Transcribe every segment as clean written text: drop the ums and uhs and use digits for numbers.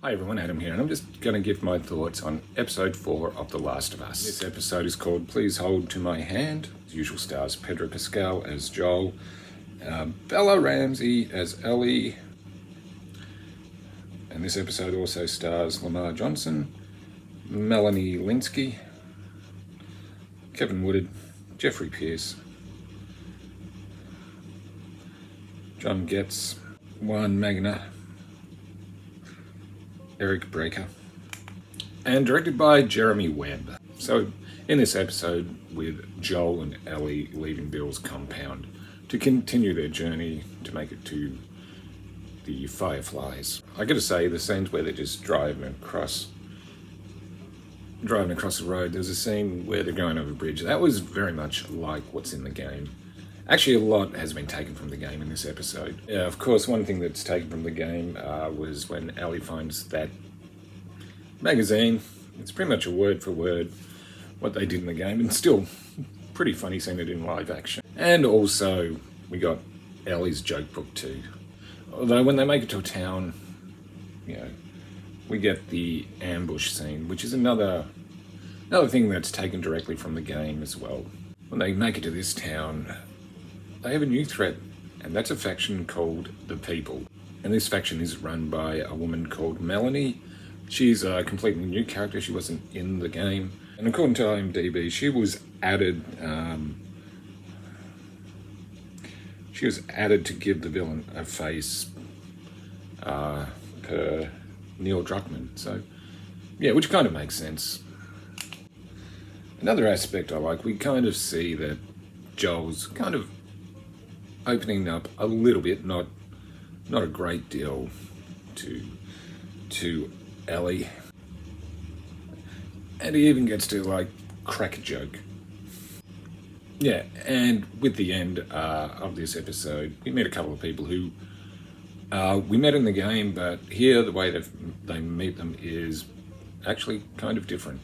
Hi everyone, Adam here, and I'm just going to give my thoughts on episode 4 of The Last of Us. This episode is called Please Hold to My Hand. As usual, stars Pedro Pascal as Joel, Bella Ramsey as Ellie, and this episode also stars Lamar Johnson, Melanie Lynskey, Kevin Woodard, Jeffrey Pierce, John Getz, Juan Magana, Eric Breaker, and directed by Jeremy Webb. So in this episode, with Joel and Ellie leaving Bill's compound to continue their journey to make it to the Fireflies. I gotta say, the scenes where they're just driving across the road, there's a scene where they're going over a bridge. That was very much like what's in the game. Actually, a lot has been taken from the game in this episode. Yeah, of course, one thing that's taken from the game was when Ellie finds that magazine. It's pretty much a word for word what they did in the game, and still pretty funny seeing it in live action. And also, we got Ellie's joke book too. Although when they make it to a town, we get the ambush scene, which is another thing that's taken directly from the game as well. When they make it to this town, they have a new threat, and that's a faction called The People. And this faction is run by a woman called Melanie. She's a completely new character. She wasn't in the game. And according to IMDb, she was added to give the villain a face per Neil Druckmann. So, yeah, which kind of makes sense. Another aspect I like, we kind of see that Joel's kind of opening up a little bit, not a great deal, to Ellie, and he even gets to crack a joke. Yeah, and with the end of this episode, we meet a couple of people who we met in the game, but here the way that they meet them is actually kind of different.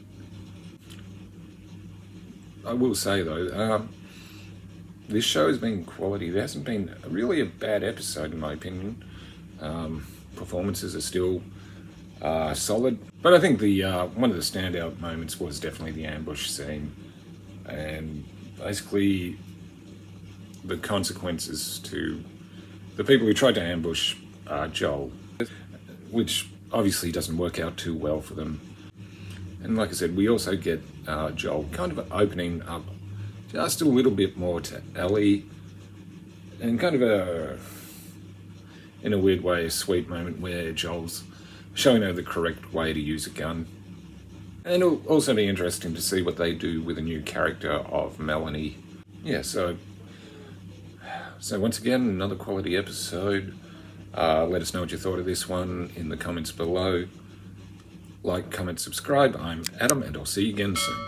I will say though, this show has been quality. There hasn't been really a bad episode in my opinion. Performances are still solid, but I think the one of the standout moments was definitely the ambush scene, and basically the consequences to the people who tried to ambush Joel, which obviously doesn't work out too well for them. And like I said, we also get Joel kind of opening up just a little bit more to Ellie, and kind of in a weird way, a sweet moment where Joel's showing her the correct way to use a gun. And it'll also be interesting to see what they do with a new character of Melanie. Yeah, so once again, another quality episode. Let us know what you thought of this one in the comments below. Like, comment, subscribe. I'm Adam, and I'll see you again soon.